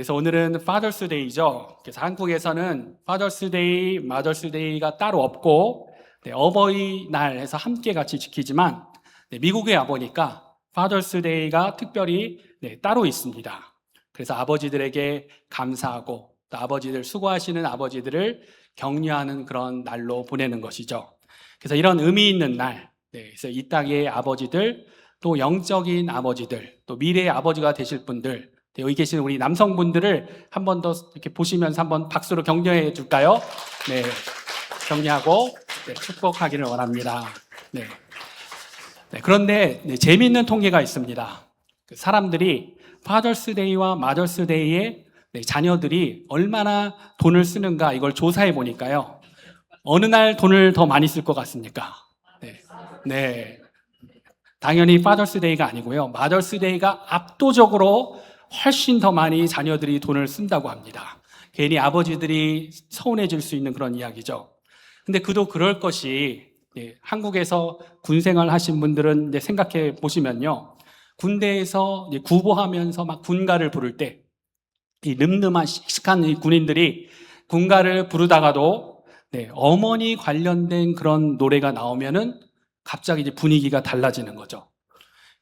그래서 오늘은 Father's Day죠. 그래서 한국에서는 Father's Day, Mother's Day가 따로 없고 어버이날 해서 함께 같이 지키지만 미국에 와보니까 Father's Day가 특별히 따로 있습니다. 그래서 아버지들에게 감사하고 또 아버지들 수고하시는 아버지들을 격려하는 그런 날로 보내는 것이죠. 그래서 이런 의미 있는 날, 그래서 이 땅의 아버지들, 또 영적인 아버지들, 또 미래의 아버지가 되실 분들, 여기 계신 우리 남성분들을 한 번 더 이렇게 보시면서 한번 박수로 격려해 줄까요? 네, 격려하고 축복하기를 원합니다. 네. 그런데 재미있는 통계가 있습니다. 사람들이 Father's Day와 Mother's Day에 자녀들이 얼마나 돈을 쓰는가 이걸 조사해 보니까요. 어느 날 돈을 더 많이 쓸 것 같습니까? 네. 당연히 Father's Day가 아니고요. Mother's Day가 압도적으로 훨씬 더 많이 자녀들이 돈을 쓴다고 합니다. 괜히 아버지들이 서운해질 수 있는 그런 이야기죠. 근데 그도 그럴 것이 한국에서 군 생활 하신 분들은 생각해 보시면요. 군대에서 구보하면서 막 군가를 부를 때 이 늠름한 씩씩한 이 군인들이 군가를 부르다가도 어머니 관련된 그런 노래가 나오면은 갑자기 이제 분위기가 달라지는 거죠.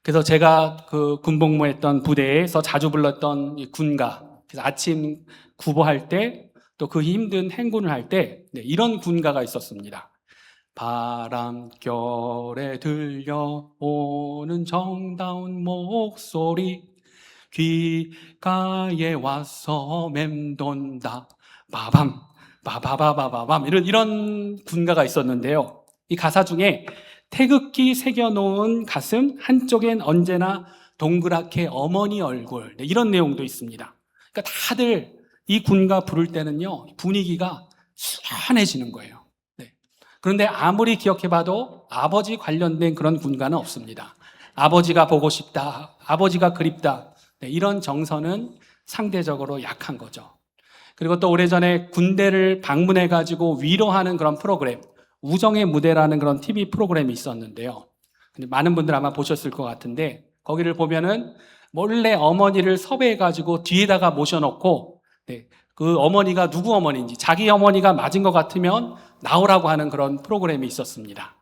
그래서 제가 그 군복무했던 부대에서 자주 불렀던 이 군가, 그래서 아침 구보할 때 또 그 힘든 행군을 할 때 이런 군가가 있었습니다. 바람결에 들려오는 정다운 목소리 귓가에 와서 맴돈다 바밤 바바바바바밤 이런 군가가 있었는데요. 이 가사 중에 태극기 새겨놓은 가슴 한쪽엔 언제나 동그랗게 어머니 얼굴 이런 내용도 있습니다. 그러니까 다들 이 군가 부를 때는요 분위기가 수환해지는 거예요. 그런데 아무리 기억해봐도 아버지 관련된 그런 군가는 없습니다. 아버지가 보고 싶다, 아버지가 그립다 이런 정서는 상대적으로 약한 거죠. 그리고 또 오래전에 군대를 방문해가지고 위로하는 그런 프로그램, 우정의 무대라는 그런 TV 프로그램이 있었는데요. 근데 많은 분들 아마 보셨을 것 같은데 거기를 보면은 몰래 어머니를 섭외해가지고 뒤에다가 모셔놓고 그 어머니가 누구 어머니인지 자기 어머니가 맞은 것 같으면 나오라고 하는 그런 프로그램이 있었습니다.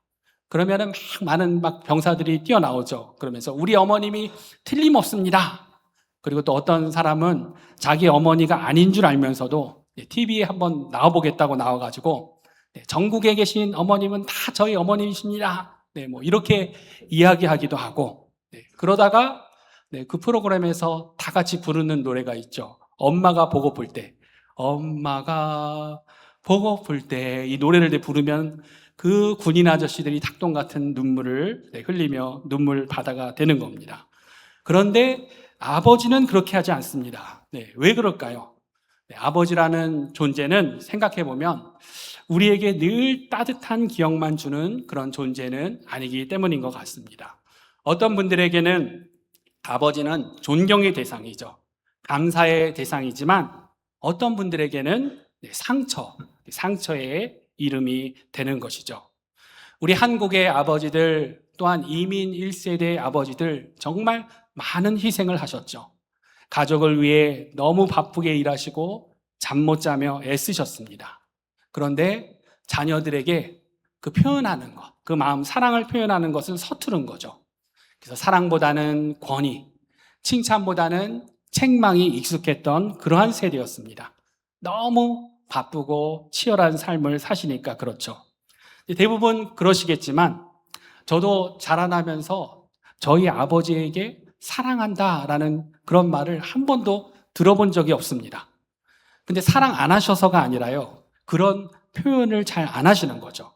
그러면은 많은 병사들이 뛰어나오죠. 그러면서 우리 어머님이 틀림없습니다. 그리고 또 어떤 사람은 자기 어머니가 아닌 줄 알면서도 TV에 한번 나와보겠다고 나와가지고 전국에 계신 어머님은 다 저희 어머님이십니다. 뭐 이렇게 이야기하기도 하고 그러다가 그 프로그램에서 다 같이 부르는 노래가 있죠. 엄마가 보고플 때, 엄마가 보고플 때 이 노래를 부르면 그 군인 아저씨들이 닭똥 같은 눈물을 흘리며 눈물 바다가 되는 겁니다. 그런데 아버지는 그렇게 하지 않습니다. 왜 그럴까요? 아버지라는 존재는 생각해보면 우리에게 늘 따뜻한 기억만 주는 그런 존재는 아니기 때문인 것 같습니다. 어떤 분들에게는 아버지는 존경의 대상이죠. 감사의 대상이지만 어떤 분들에게는 상처의 이름이 되는 것이죠. 우리 한국의 아버지들 또한 이민 1세대 아버지들 정말 많은 희생을 하셨죠. 가족을 위해 너무 바쁘게 일하시고 잠 못 자며 애쓰셨습니다. 그런데 자녀들에게 그 표현하는 것, 그 마음, 사랑을 표현하는 것은 서투른 거죠. 그래서 사랑보다는 권위, 칭찬보다는 책망이 익숙했던 그러한 세대였습니다. 너무 바쁘고 치열한 삶을 사시니까 그렇죠. 대부분 그러시겠지만 저도 자라나면서 저희 아버지에게 사랑한다라는 그런 말을 한 번도 들어본 적이 없습니다. 근데 사랑 안 하셔서가 아니라요. 그런 표현을 잘 안 하시는 거죠.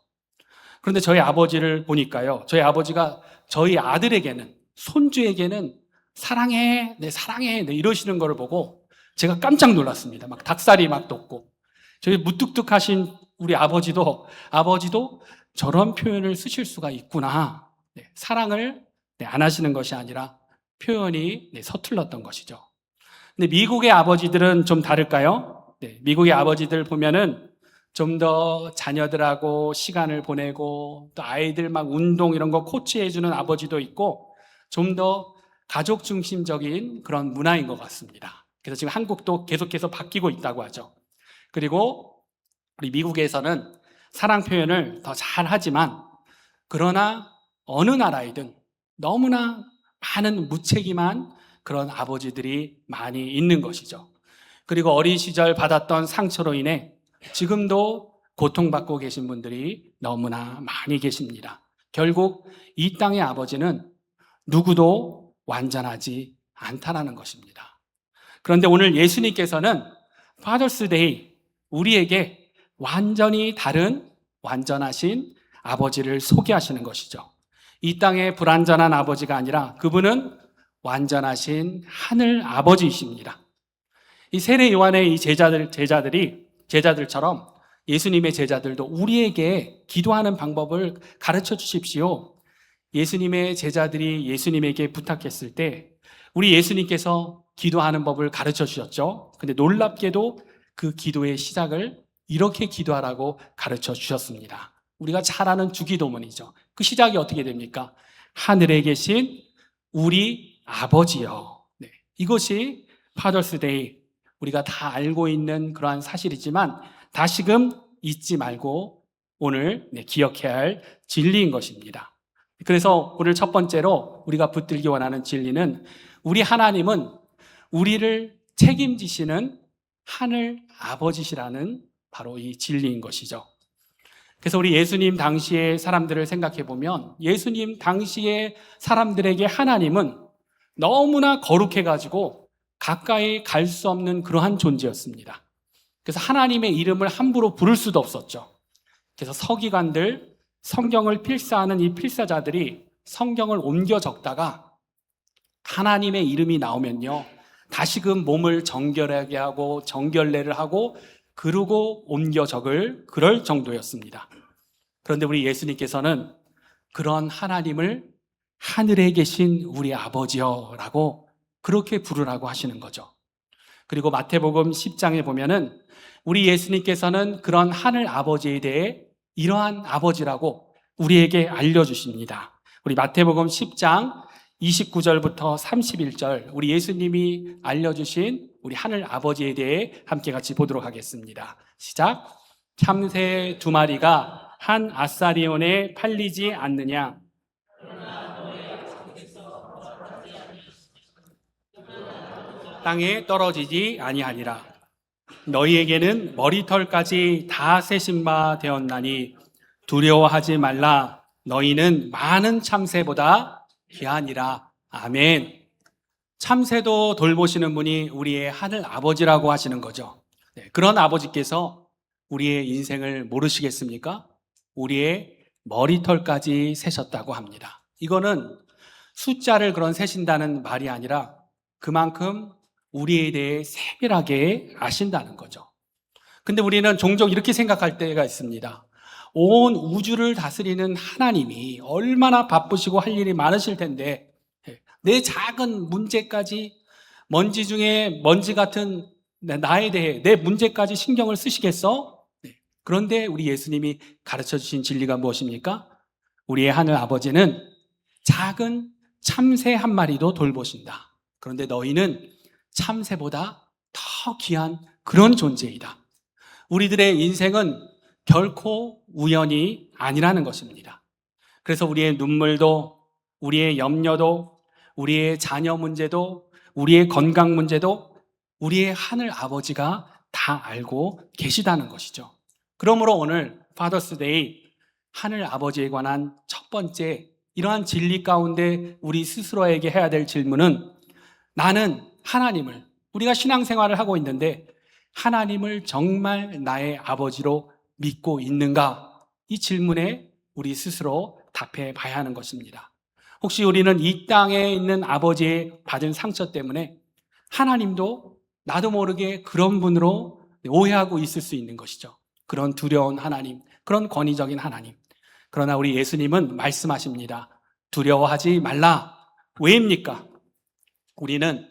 그런데 저희 아버지를 보니까요. 저희 아버지가 저희 아들에게는, 손주에게는 사랑해, 사랑해, 이러시는 거를 보고 제가 깜짝 놀랐습니다. 막 닭살이 막 돋고. 저희 무뚝뚝하신 우리 아버지도 저런 표현을 쓰실 수가 있구나. 사랑을 안 하시는 것이 아니라 표현이 서툴렀던 것이죠. 근데 미국의 아버지들은 좀 다를까요? 미국의 아버지들 보면은 좀 더 자녀들하고 시간을 보내고 또 아이들 막 운동 이런 거 코치해주는 아버지도 있고 좀 더 가족 중심적인 그런 문화인 것 같습니다. 그래서 지금 한국도 계속해서 바뀌고 있다고 하죠. 그리고 우리 미국에서는 사랑 표현을 더 잘하지만 그러나 어느 나라이든 너무나 많은 무책임한 그런 아버지들이 많이 있는 것이죠. 그리고 어린 시절 받았던 상처로 인해 지금도 고통받고 계신 분들이 너무나 많이 계십니다. 결국 이 땅의 아버지는 누구도 완전하지 않다라는 것입니다. 그런데 오늘 예수님께서는 파더스 데이, 우리에게 완전히 다른 완전하신 아버지를 소개하시는 것이죠. 이 땅의 불완전한 아버지가 아니라 그분은 완전하신 하늘 아버지이십니다. 이 세례 요한의 이 제자들처럼 예수님의 제자들도 우리에게 기도하는 방법을 가르쳐 주십시오. 예수님의 제자들이 예수님에게 부탁했을 때 우리 예수님께서 기도하는 법을 가르쳐 주셨죠. 근데 놀랍게도 그 기도의 시작을 이렇게 기도하라고 가르쳐 주셨습니다. 우리가 잘 아는 주기도문이죠. 그 시작이 어떻게 됩니까? 하늘에 계신 우리 아버지요. 네, 이것이 파더스 데이, 우리가 다 알고 있는 그러한 사실이지만 다시금 잊지 말고 오늘 기억해야 할 진리인 것입니다. 그래서 오늘 첫 번째로 우리가 붙들기 원하는 진리는 우리 하나님은 우리를 책임지시는 하늘 아버지시라는 바로 이 진리인 것이죠. 그래서 우리 예수님 당시의 사람들을 생각해 보면 예수님 당시의 사람들에게 하나님은 너무나 거룩해가지고 가까이 갈 수 없는 그러한 존재였습니다. 그래서 하나님의 이름을 함부로 부를 수도 없었죠. 그래서 서기관들, 성경을 필사하는 이 필사자들이 성경을 옮겨 적다가 하나님의 이름이 나오면요, 다시금 몸을 정결하게 하고 정결례를 하고 그러고 옮겨 적을 그럴 정도였습니다. 그런데 우리 예수님께서는 그런 하나님을 하늘에 계신 우리 아버지여 라고 그렇게 부르라고 하시는 거죠. 그리고 마태복음 10장에 보면은 우리 예수님께서는 그런 하늘 아버지에 대해 이러한 아버지라고 우리에게 알려주십니다. 우리 마태복음 10장 29절부터 31절, 우리 예수님이 알려주신 우리 하늘 아버지에 대해 함께 같이 보도록 하겠습니다. 시작. 참새 두 마리가 한 아사리온에 팔리지 않느냐? 땅에 떨어지지 아니하니라. 너희에게는 머리털까지 다 세신 바 되었나니 두려워하지 말라. 너희는 많은 참새보다 귀하니라. 아멘. 참새도 돌보시는 분이 우리의 하늘 아버지라고 하시는 거죠. 그런 아버지께서 우리의 인생을 모르시겠습니까? 우리의 머리털까지 세셨다고 합니다. 이거는 숫자를 그런 세신다는 말이 아니라 그만큼 우리에 대해 세밀하게 아신다는 거죠. 근데 우리는 종종 이렇게 생각할 때가 있습니다. 온 우주를 다스리는 하나님이 얼마나 바쁘시고 할 일이 많으실 텐데 내 작은 문제까지, 먼지 중에 먼지 같은 나에 대해 내 문제까지 신경을 쓰시겠어? 그런데 우리 예수님이 가르쳐 주신 진리가 무엇입니까? 우리의 하늘 아버지는 작은 참새 한 마리도 돌보신다. 그런데 너희는 참새보다 더 귀한 그런 존재이다. 우리들의 인생은 결코 우연이 아니라는 것입니다. 그래서 우리의 눈물도, 우리의 염려도, 우리의 자녀 문제도, 우리의 건강 문제도 우리의 하늘 아버지가 다 알고 계시다는 것이죠. 그러므로 오늘 파더스 데이, 하늘 아버지에 관한 첫 번째 이러한 진리 가운데 우리 스스로에게 해야 될 질문은, 나는 하나님을, 우리가 신앙생활을 하고 있는데 하나님을 정말 나의 아버지로 믿고 있는가? 이 질문에 우리 스스로 답해 봐야 하는 것입니다. 혹시 우리는 이 땅에 있는 아버지의 받은 상처 때문에 하나님도 나도 모르게 그런 분으로 오해하고 있을 수 있는 것이죠. 그런 두려운 하나님, 그런 권위적인 하나님. 그러나 우리 예수님은 말씀하십니다. 두려워하지 말라. 왜입니까? 우리는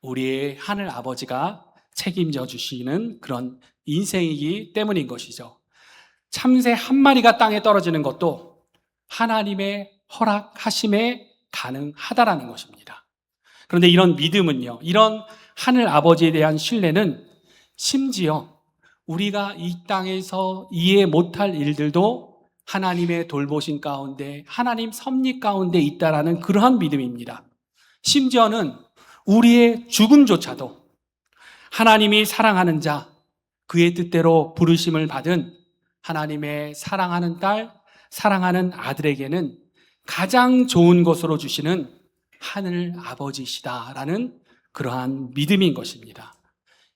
우리의 하늘 아버지가 책임져 주시는 그런 인생이기 때문인 것이죠. 참새 한 마리가 땅에 떨어지는 것도 하나님의 허락하심에 가능하다라는 것입니다. 그런데 이런 믿음은요, 이런 하늘 아버지에 대한 신뢰는 심지어 우리가 이 땅에서 이해 못할 일들도 하나님의 돌보심 가운데, 하나님 섭리 가운데 있다라는 그러한 믿음입니다. 심지어는 우리의 죽음조차도 하나님이 사랑하는 자, 그의 뜻대로 부르심을 받은 하나님의 사랑하는 딸, 사랑하는 아들에게는 가장 좋은 것으로 주시는 하늘 아버지시다라는 그러한 믿음인 것입니다.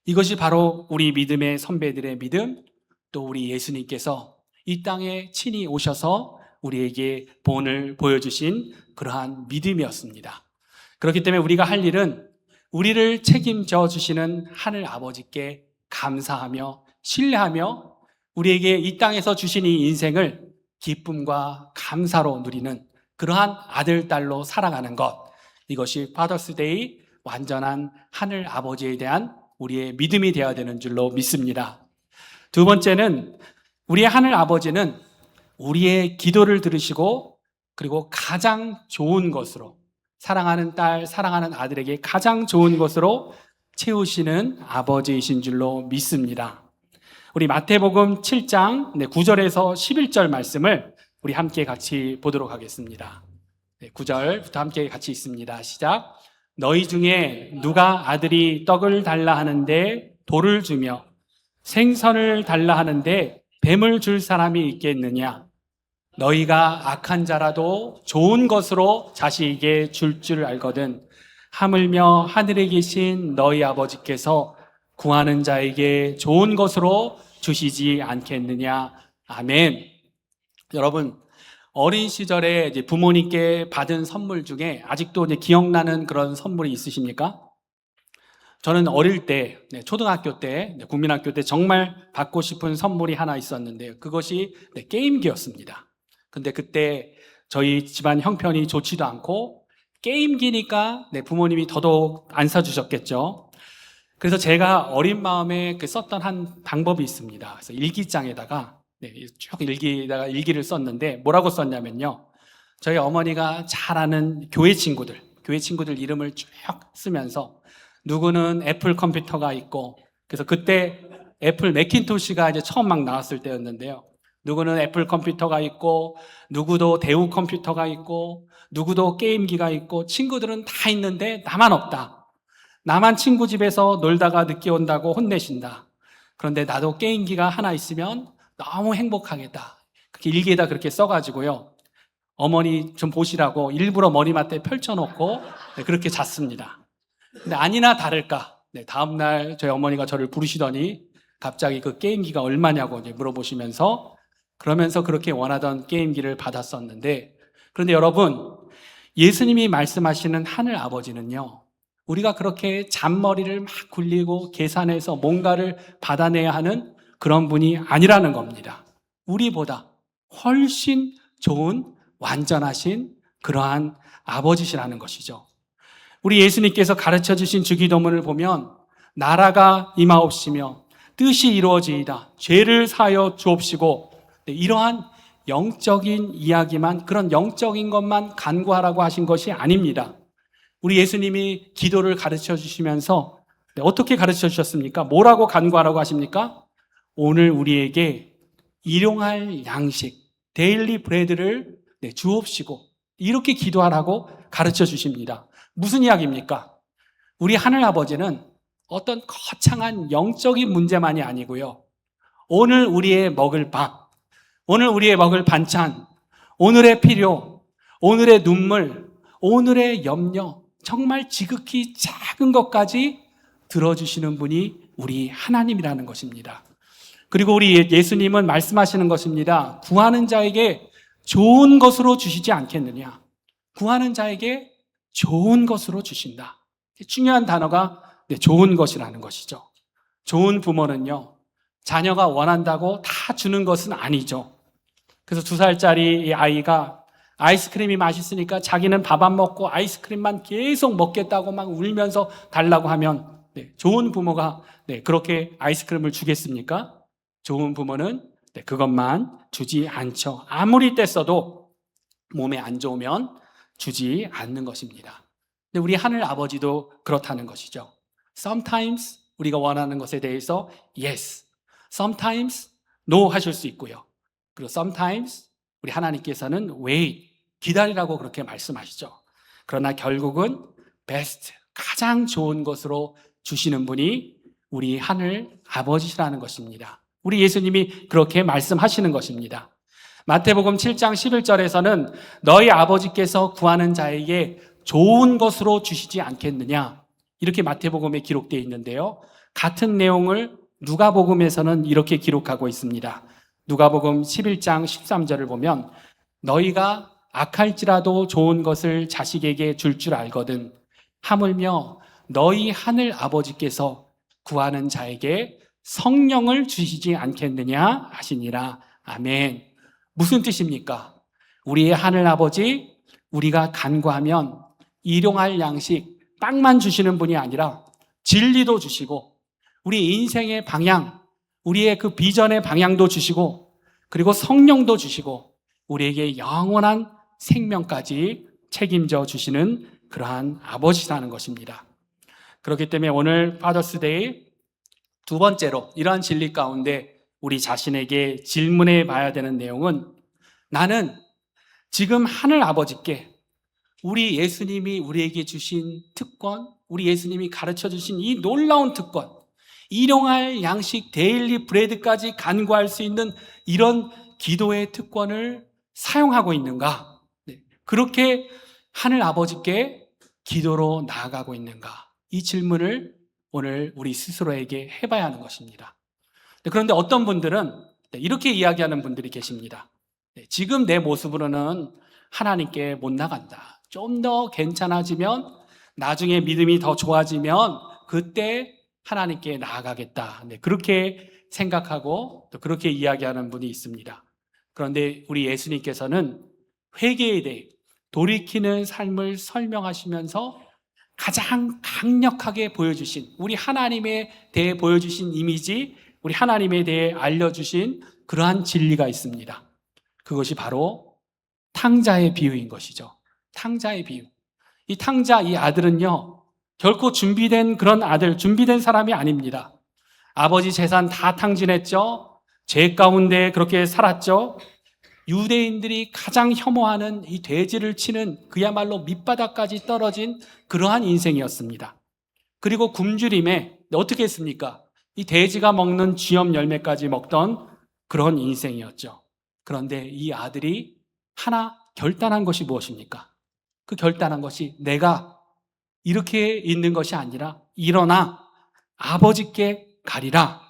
이것이 바로 우리 믿음의 선배들의 믿음, 또 우리 예수님께서 이 땅에 친히 오셔서 우리에게 본을 보여주신 그러한 믿음이었습니다. 그렇기 때문에 우리가 할 일은 우리를 책임져 주시는 하늘 아버지께 감사하며 신뢰하며 우리에게 이 땅에서 주신 이 인생을 기쁨과 감사로 누리는 그러한 아들, 딸로 살아가는 것, 이것이 파더스데이 완전한 하늘 아버지에 대한 우리의 믿음이 되어야 되는 줄로 믿습니다. 두 번째는 우리의 하늘 아버지는 우리의 기도를 들으시고 그리고 가장 좋은 것으로, 사랑하는 딸, 사랑하는 아들에게 가장 좋은 것으로 채우시는 아버지이신 줄로 믿습니다. 우리 마태복음 7장 9절에서 11절 말씀을 우리 함께 같이 보도록 하겠습니다. 9절부터 함께 같이 있습니다. 시작. 너희 중에 누가 아들이 떡을 달라 하는데 돌을 주며 생선을 달라 하는데 뱀을 줄 사람이 있겠느냐? 너희가 악한 자라도 좋은 것으로 자식에게 줄 줄 알거든 하물며 하늘에 계신 너희 아버지께서 구하는 자에게 좋은 것으로 주시지 않겠느냐? 아멘. 여러분, 어린 시절에 이제 부모님께 받은 선물 중에 아직도 이제 기억나는 그런 선물이 있으십니까? 저는 어릴 때, 초등학교 때, 국민학교 때 정말 받고 싶은 선물이 하나 있었는데요. 그것이 게임기였습니다. 근데 그때 저희 집안 형편이 좋지도 않고 게임기니까 부모님이 더더욱 안 사주셨겠죠. 그래서 제가 어린 마음에 썼던 한 방법이 있습니다. 그래서 일기장에다가 쭉 일기를 썼는데 뭐라고 썼냐면요. 저희 어머니가 잘 아는 교회 친구들 이름을 쭉 쓰면서 누구는 애플 컴퓨터가 있고, 그래서 그때 애플 매킨토시가 이제 처음 막 나왔을 때였는데요. 누구는 애플 컴퓨터가 있고, 누구도 대우 컴퓨터가 있고, 누구도 게임기가 있고, 친구들은 다 있는데 나만 없다. 나만 친구 집에서 놀다가 늦게 온다고 혼내신다. 그런데 나도 게임기가 하나 있으면 너무 행복하겠다. 그렇게 일기에다 그렇게 써가지고요. 어머니 좀 보시라고 일부러 머리맡에 펼쳐놓고 그렇게 잤습니다. 근데 아니나 다를까. 다음날 저희 어머니가 저를 부르시더니 갑자기 그 게임기가 얼마냐고 이제 물어보시면서 그러면서 그렇게 원하던 게임기를 받았었는데, 그런데 여러분, 예수님이 말씀하시는 하늘 아버지는요, 우리가 그렇게 잔머리를 막 굴리고 계산해서 뭔가를 받아내야 하는 그런 분이 아니라는 겁니다. 우리보다 훨씬 좋은 완전하신 그러한 아버지시라는 것이죠. 우리 예수님께서 가르쳐 주신 주기도문을 보면 나라가 임하옵시며 뜻이 이루어지이다. 죄를 사하여 주옵시고, 이러한 영적인 이야기만, 그런 영적인 것만 간구하라고 하신 것이 아닙니다. 우리 예수님이 기도를 가르쳐 주시면서 어떻게 가르쳐 주셨습니까? 뭐라고 간구하라고 하십니까? 오늘 우리에게 일용할 양식, 데일리 브레드를 주옵시고, 이렇게 기도하라고 가르쳐 주십니다. 무슨 이야기입니까? 우리 하늘 아버지는 어떤 거창한 영적인 문제만이 아니고요. 오늘 우리의 먹을 밥, 오늘 우리의 먹을 반찬, 오늘의 필요, 오늘의 눈물, 오늘의 염려, 정말 지극히 작은 것까지 들어주시는 분이 우리 하나님이라는 것입니다. 그리고 우리 예수님은 말씀하시는 것입니다. 구하는 자에게 좋은 것으로 주시지 않겠느냐. 구하는 자에게 좋은 것으로 주신다. 중요한 단어가 좋은 것이라는 것이죠. 좋은 부모는요, 자녀가 원한다고 다 주는 것은 아니죠. 그래서 2살짜리 이 아이가 아이스크림이 맛있으니까 자기는 밥 안 먹고 아이스크림만 계속 먹겠다고 막 울면서 달라고 하면 좋은 부모가 그렇게 아이스크림을 주겠습니까? 좋은 부모는 그것만 주지 않죠. 아무리 뗐어도 몸에 안 좋으면 주지 않는 것입니다. 근데 우리 하늘 아버지도 그렇다는 것이죠. Sometimes 우리가 원하는 것에 대해서 yes, sometimes no 하실 수 있고요. 그리고 sometimes 우리 하나님께서는 wait, 기다리라고 그렇게 말씀하시죠. 그러나 결국은 best, 가장 좋은 것으로 주시는 분이 우리 하늘 아버지시라는 것입니다. 우리 예수님이 그렇게 말씀하시는 것입니다. 마태복음 7장 11절에서는 너희 아버지께서 구하는 자에게 좋은 것으로 주시지 않겠느냐, 이렇게 마태복음에 기록되어 있는데요. 같은 내용을 누가복음에서는 이렇게 기록하고 있습니다. 누가복음 11장 13절을 보면 너희가 악할지라도 좋은 것을 자식에게 줄 줄 알거든 하물며 너희 하늘 아버지께서 구하는 자에게 성령을 주시지 않겠느냐 하시니라. 아멘. 무슨 뜻입니까? 우리의 하늘 아버지, 우리가 간구하면 일용할 양식, 빵만 주시는 분이 아니라 진리도 주시고 우리 인생의 방향, 우리의 그 비전의 방향도 주시고 그리고 성령도 주시고 우리에게 영원한 생명까지 책임져 주시는 그러한 아버지라는 것입니다. 그렇기 때문에 오늘 파더스데이 두 번째로 이러한 진리 가운데 우리 자신에게 질문해 봐야 되는 내용은, 나는 지금 하늘 아버지께 우리 예수님이 우리에게 주신 특권, 우리 예수님이 가르쳐 주신 이 놀라운 특권, 일용할 양식 데일리 브레드까지 간구할 수 있는 이런 기도의 특권을 사용하고 있는가? 그렇게 하늘 아버지께 기도로 나아가고 있는가? 이 질문을 오늘 우리 스스로에게 해봐야 하는 것입니다. 그런데 어떤 분들은 이렇게 이야기하는 분들이 계십니다. 지금 내 모습으로는 하나님께 못 나간다. 좀 더 괜찮아지면, 나중에 믿음이 더 좋아지면 그때 하나님께 나아가겠다. 그렇게 생각하고 또 그렇게 이야기하는 분이 있습니다. 그런데 우리 예수님께서는 회개에 대해 돌이키는 삶을 설명하시면서 가장 강력하게 보여주신, 우리 하나님에 대해 보여주신 이미지, 우리 하나님에 대해 알려주신 그러한 진리가 있습니다. 그것이 바로 탕자의 비유인 것이죠. 탕자의 비유. 이 탕자, 이 아들은요, 결코 준비된 그런 아들, 준비된 사람이 아닙니다. 아버지 재산 다 탕진했죠. 죄 가운데 그렇게 살았죠. 유대인들이 가장 혐오하는 이 돼지를 치는 그야말로 밑바닥까지 떨어진 그러한 인생이었습니다. 그리고 굶주림에 어떻게 했습니까? 이 돼지가 먹는 쥐염 열매까지 먹던 그런 인생이었죠. 그런데 이 아들이 하나 결단한 것이 무엇입니까? 그 결단한 것이 내가 이렇게 있는 것이 아니라 일어나 아버지께 가리라.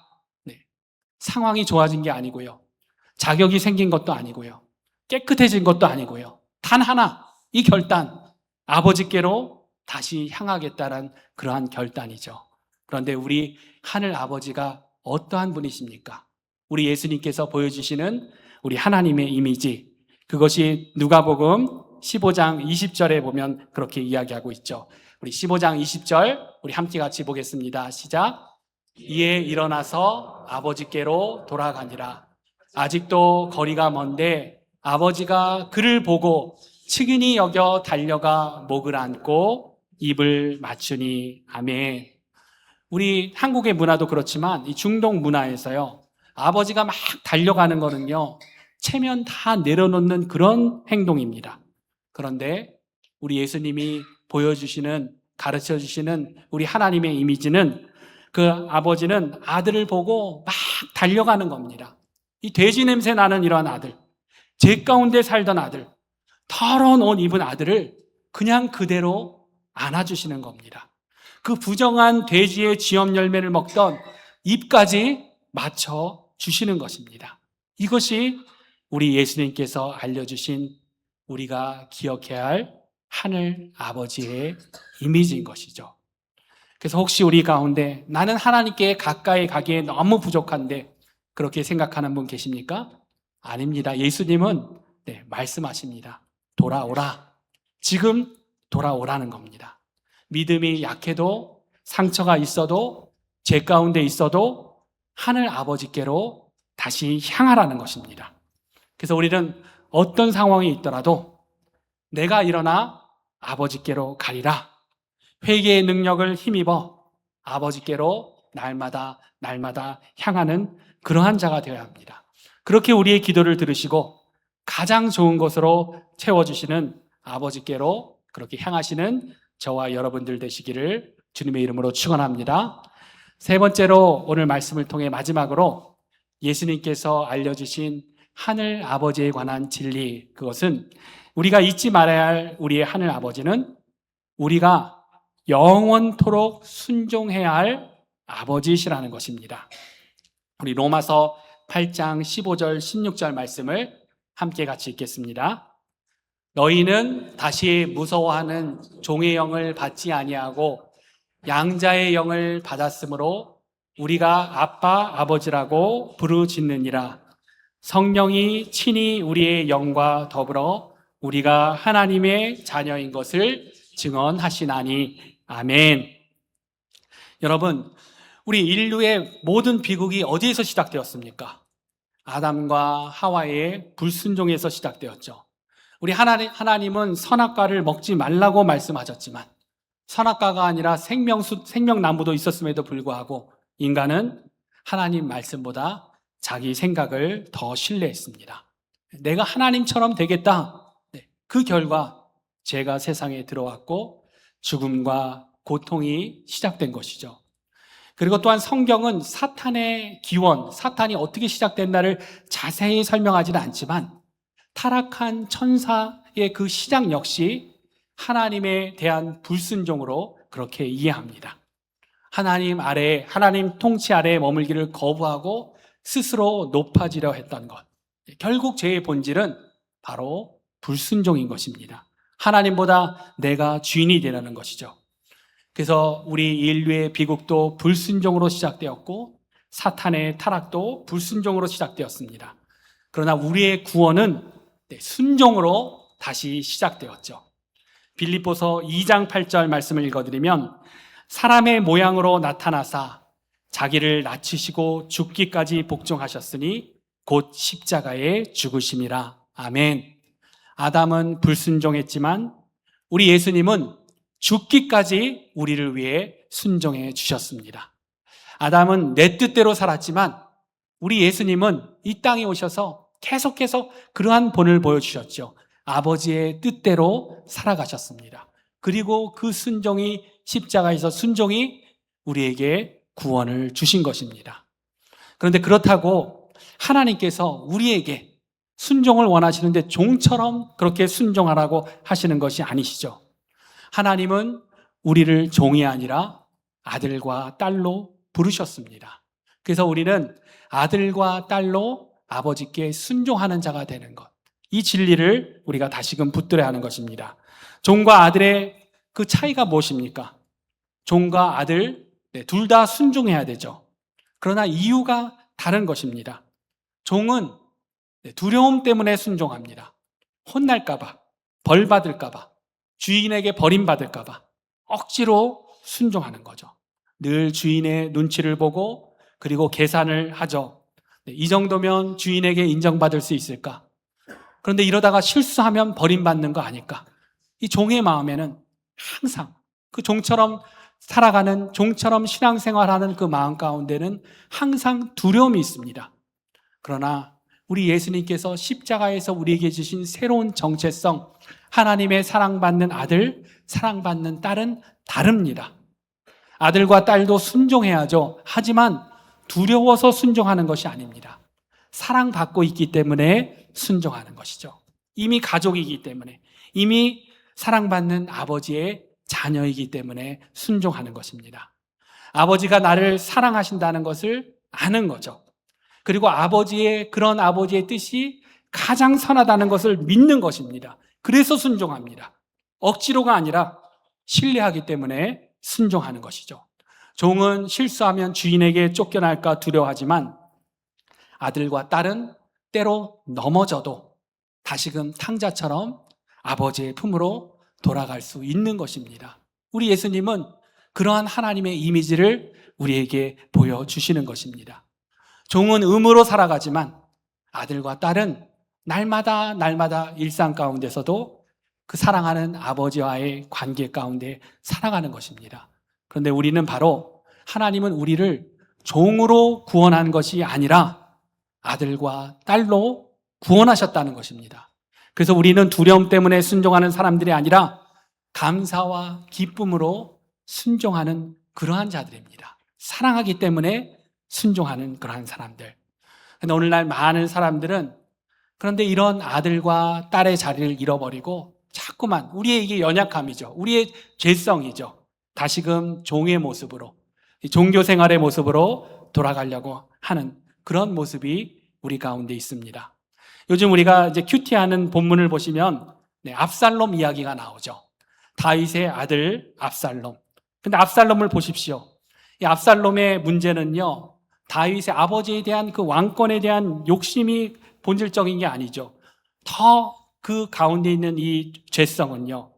상황이 좋아진 게 아니고요. 자격이 생긴 것도 아니고요. 깨끗해진 것도 아니고요. 단 하나, 이 결단, 아버지께로 다시 향하겠다는 그러한 결단이죠. 그런데 우리 하늘 아버지가 어떠한 분이십니까? 우리 예수님께서 보여주시는 우리 하나님의 이미지, 그것이 누가복음 15장 20절에 보면 그렇게 이야기하고 있죠. 우리 15장 20절 우리 함께 같이 보겠습니다. 시작. 이에 일어나서 아버지께로 돌아가니라. 아직도 거리가 먼데 아버지가 그를 보고 측은히 여겨 달려가 목을 안고 입을 맞추니. 아멘. 우리 한국의 문화도 그렇지만 이 중동 문화에서요, 아버지가 막 달려가는 거는요, 체면 다 내려놓는 그런 행동입니다. 그런데 우리 예수님이 보여주시는, 가르쳐 주시는 우리 하나님의 이미지는, 그 아버지는 아들을 보고 막 달려가는 겁니다. 이 돼지 냄새 나는 이러한 아들, 죄 가운데 살던 아들, 더러운 옷 입은 아들을 그냥 그대로 안아주시는 겁니다. 그 부정한 돼지의 쥐염 열매를 먹던 입까지 맞춰 주시는 것입니다. 이것이 우리 예수님께서 알려주신 우리가 기억해야 할 하늘 아버지의 이미지인 것이죠. 그래서 혹시 우리 가운데 나는 하나님께 가까이 가기에 너무 부족한데 그렇게 생각하는 분 계십니까? 아닙니다. 예수님은 말씀하십니다. 돌아오라. 지금 돌아오라는 겁니다. 믿음이 약해도, 상처가 있어도, 죄 가운데 있어도 하늘 아버지께로 다시 향하라는 것입니다. 그래서 우리는 어떤 상황이 있더라도 내가 일어나 아버지께로 가리라. 회개의 능력을 힘입어 아버지께로 날마다 향하는 그러한 자가 되어야 합니다. 그렇게 우리의 기도를 들으시고 가장 좋은 것으로 채워주시는 아버지께로 그렇게 향하시는 저와 여러분들 되시기를 주님의 이름으로 축원합니다. 세 번째로 오늘 말씀을 통해 마지막으로 예수님께서 알려주신 하늘 아버지에 관한 진리, 그것은 우리가 잊지 말아야 할 우리의 하늘 아버지는 우리가 영원토록 순종해야 할 아버지시라는 것입니다. 우리 로마서 8장 15절 16절 말씀을 함께 같이 읽겠습니다. 너희는 다시 무서워하는 종의 영을 받지 아니하고 양자의 영을 받았으므로 우리가 아빠 아버지라고 부르짖느니라. 성령이 친히 우리의 영과 더불어 우리가 하나님의 자녀인 것을 증언하시나니. 아멘. 여러분, 우리 인류의 모든 비극이 어디에서 시작되었습니까? 아담과 하와의 불순종에서 시작되었죠. 우리 하나님은 선악과를 먹지 말라고 말씀하셨지만 선악과가 아니라 생명나무도 있었음에도 불구하고 인간은 하나님 말씀보다 자기 생각을 더 신뢰했습니다. 내가 하나님처럼 되겠다. 그 결과 죄가 세상에 들어왔고 죽음과 고통이 시작된 것이죠. 그리고 또한 성경은 사탄의 기원, 사탄이 어떻게 시작됐나를 자세히 설명하지는 않지만 타락한 천사의 그 시작 역시 하나님에 대한 불순종으로 그렇게 이해합니다. 하나님 아래에, 하나님 통치 아래에 머물기를 거부하고 스스로 높아지려 했던 것. 결국 죄의 본질은 바로 불순종인 것입니다. 하나님보다 내가 주인이 되려는 것이죠. 그래서 우리 인류의 비극도 불순종으로 시작되었고 사탄의 타락도 불순종으로 시작되었습니다. 그러나 우리의 구원은 순종으로 다시 시작되었죠. 빌립보서 2장 8절 말씀을 읽어드리면 사람의 모양으로 나타나사 자기를 낮추시고 죽기까지 복종하셨으니 곧 십자가에 죽으심이라. 아멘. 아담은 불순종했지만 우리 예수님은 죽기까지 우리를 위해 순종해 주셨습니다. 아담은 내 뜻대로 살았지만 우리 예수님은 이 땅에 오셔서 계속해서 그러한 본을 보여주셨죠. 아버지의 뜻대로 살아가셨습니다. 그리고 그 순종이 십자가에서 순종이 우리에게 구원을 주신 것입니다. 그런데 그렇다고 하나님께서 우리에게 순종을 원하시는데 종처럼 그렇게 순종하라고 하시는 것이 아니시죠. 하나님은 우리를 종이 아니라 아들과 딸로 부르셨습니다. 그래서 우리는 아들과 딸로 아버지께 순종하는 자가 되는 것, 이 진리를 우리가 다시금 붙들어야 하는 것입니다. 종과 아들의 그 차이가 무엇입니까? 종과 아들 둘 다 순종해야 되죠. 그러나 이유가 다른 것입니다. 종은 두려움 때문에 순종합니다. 혼날까봐, 벌받을까봐, 주인에게 버림받을까봐 억지로 순종하는 거죠. 늘 주인의 눈치를 보고 그리고 계산을 하죠. 이 정도면 주인에게 인정받을 수 있을까? 그런데 이러다가 실수하면 버림받는 거 아닐까? 이 종의 마음에는 항상 그 종처럼 살아가는, 종처럼 신앙생활하는 그 마음 가운데는 항상 두려움이 있습니다. 그러나 우리 예수님께서 십자가에서 우리에게 주신 새로운 정체성, 하나님의 사랑받는 아들, 사랑받는 딸은 다릅니다. 아들과 딸도 순종해야죠. 하지만 두려워서 순종하는 것이 아닙니다. 사랑받고 있기 때문에 순종하는 것이죠. 이미 가족이기 때문에, 이미 사랑받는 아버지의 자녀이기 때문에 순종하는 것입니다. 아버지가 나를 사랑하신다는 것을 아는 거죠. 그리고 그런 아버지의 뜻이 가장 선하다는 것을 믿는 것입니다. 그래서 순종합니다. 억지로가 아니라 신뢰하기 때문에 순종하는 것이죠. 종은 실수하면 주인에게 쫓겨날까 두려워하지만 아들과 딸은 때로 넘어져도 다시금 탕자처럼 아버지의 품으로 돌아갈 수 있는 것입니다. 우리 예수님은 그러한 하나님의 이미지를 우리에게 보여주시는 것입니다. 종은 의무로 살아가지만 아들과 딸은 날마다 일상 가운데서도 그 사랑하는 아버지와의 관계 가운데 살아가는 것입니다. 그런데 우리는 바로 하나님은 우리를 종으로 구원한 것이 아니라 아들과 딸로 구원하셨다는 것입니다. 그래서 우리는 두려움 때문에 순종하는 사람들이 아니라 감사와 기쁨으로 순종하는 그러한 자들입니다. 사랑하기 때문에 순종하는 그러한 사람들. 그런데 오늘날 많은 사람들은 그런데 이런 아들과 딸의 자리를 잃어버리고 자꾸만 우리의 이게 연약함이죠. 우리의 죄성이죠. 다시금 종의 모습으로, 종교 생활의 모습으로 돌아가려고 하는 그런 모습이 우리 가운데 있습니다. 요즘 우리가 이제 큐티하는 본문을 보시면 압살롬 이야기가 나오죠. 다윗의 아들 압살롬. 근데 압살롬을 보십시오. 이 압살롬의 문제는요, 다윗의 아버지에 대한 그 왕권에 대한 욕심이 본질적인 게 아니죠. 더 그 가운데 있는 이 죄성은요,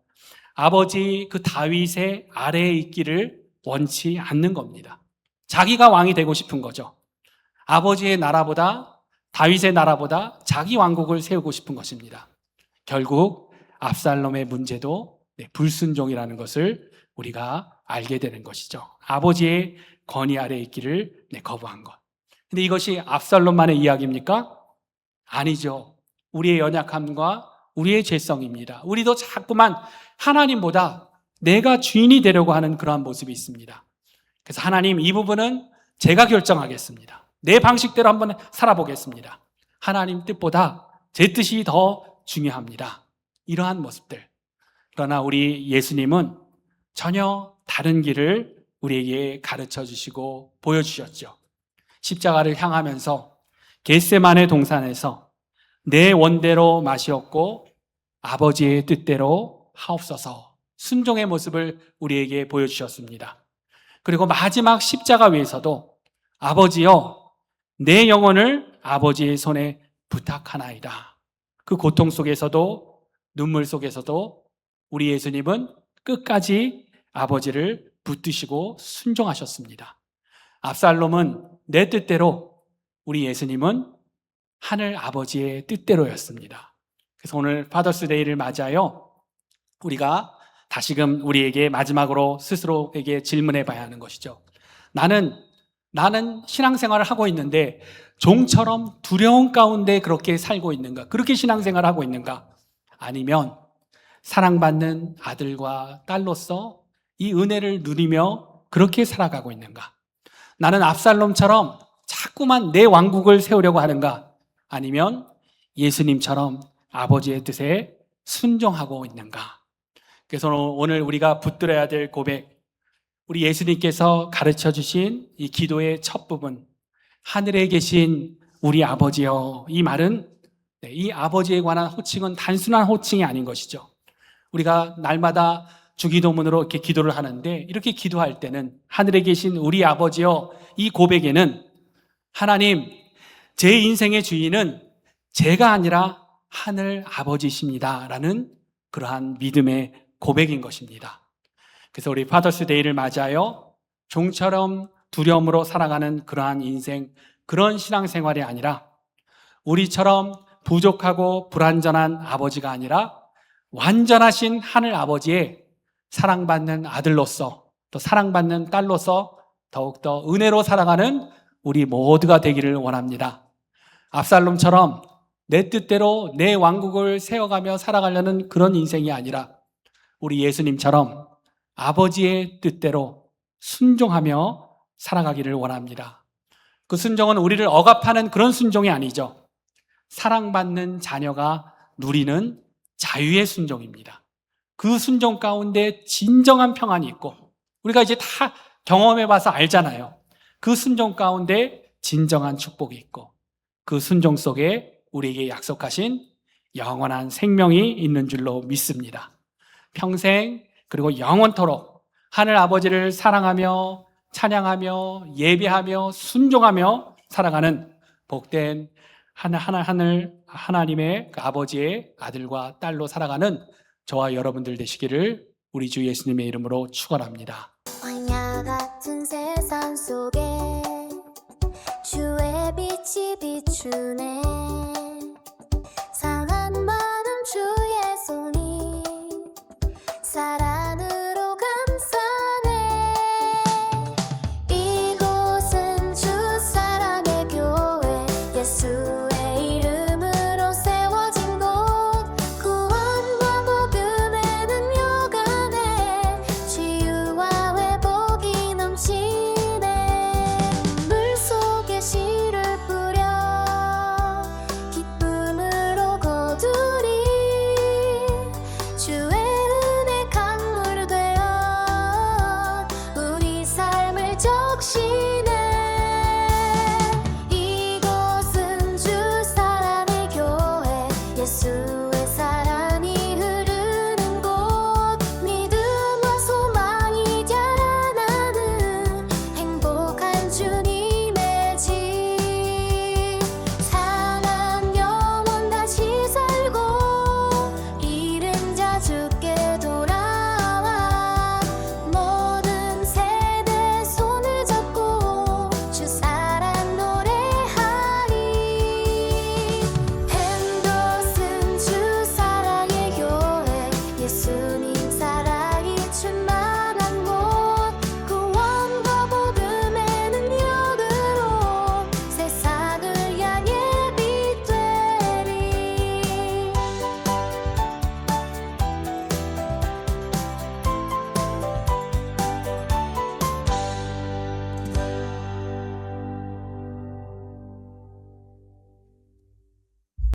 아버지 그 다윗의 아래에 있기를 원치 않는 겁니다. 자기가 왕이 되고 싶은 거죠. 아버지의 나라보다, 다윗의 나라보다 자기 왕국을 세우고 싶은 것입니다. 결국 압살롬의 문제도 불순종이라는 것을 우리가 알게 되는 것이죠. 아버지의 권위 아래에 있기를 거부한 것. 근데 이것이 압살롬만의 이야기입니까? 아니죠. 우리의 연약함과 우리의 죄성입니다. 우리도 자꾸만 하나님보다 내가 주인이 되려고 하는 그러한 모습이 있습니다. 그래서 하나님, 이 부분은 제가 결정하겠습니다. 내 방식대로 한번 살아보겠습니다. 하나님 뜻보다 제 뜻이 더 중요합니다. 이러한 모습들. 그러나 우리 예수님은 전혀 다른 길을 우리에게 가르쳐 주시고 보여주셨죠. 십자가를 향하면서 겟세마네 동산에서 내 원대로 마시옵고 아버지의 뜻대로 하옵소서, 순종의 모습을 우리에게 보여주셨습니다. 그리고 마지막 십자가 위에서도 아버지여, 내 영혼을 아버지의 손에 부탁하나이다. 그 고통 속에서도, 눈물 속에서도 우리 예수님은 끝까지 아버지를 붙드시고 순종하셨습니다. 압살롬은 내 뜻대로, 우리 예수님은 하늘 아버지의 뜻대로였습니다. 그래서 오늘 파더스데이를 맞아요, 우리가 다시금 우리에게 마지막으로 스스로에게 질문해 봐야 하는 것이죠. 나는 신앙생활을 하고 있는데 종처럼 두려움 가운데 그렇게 살고 있는가? 그렇게 신앙생활을 하고 있는가? 아니면 사랑받는 아들과 딸로서 이 은혜를 누리며 그렇게 살아가고 있는가? 나는 압살롬처럼 자꾸만 내 왕국을 세우려고 하는가? 아니면 예수님처럼 아버지의 뜻에 순종하고 있는가? 그래서 오늘 우리가 붙들어야 될 고백, 우리 예수님께서 가르쳐 주신 이 기도의 첫 부분, 하늘에 계신 우리 아버지여, 이 말은 이 아버지에 관한 호칭은 단순한 호칭이 아닌 것이죠. 우리가 날마다 주기도문으로 이렇게 기도를 하는데, 이렇게 기도할 때는 하늘에 계신 우리 아버지여, 이 고백에는 하나님, 제 인생의 주인은 제가 아니라 하늘 아버지십니다 라는 그러한 믿음의 고백인 것입니다. 그래서 우리 파더스데이를 맞아요, 종처럼 두려움으로 살아가는 그러한 인생, 그런 신앙생활이 아니라 우리처럼 부족하고 불완전한 아버지가 아니라 완전하신 하늘 아버지의 사랑받는 아들로서, 또 사랑받는 딸로서 더욱더 은혜로 살아가는 우리 모두가 되기를 원합니다. 압살롬처럼 내 뜻대로 내 왕국을 세워가며 살아가려는 그런 인생이 아니라 우리 예수님처럼 아버지의 뜻대로 순종하며 살아가기를 원합니다. 그 순종은 우리를 억압하는 그런 순종이 아니죠. 사랑받는 자녀가 누리는 자유의 순종입니다. 그 순종 가운데 진정한 평안이 있고, 우리가 이제 다 경험해봐서 알잖아요. 그 순종 가운데 진정한 축복이 있고, 그 순종 속에 우리에게 약속하신 영원한 생명이 있는 줄로 믿습니다. 평생, 그리고 영원토록 하늘 아버지를 사랑하며 찬양하며 예배하며 순종하며 살아가는 복된 하나님의 그 아버지의 아들과 딸로 살아가는 저와 여러분들 되시기를 우리 주 예수님의 이름으로 축원합니다. 광야 같은 세상 속에 주의 빛이 비추네.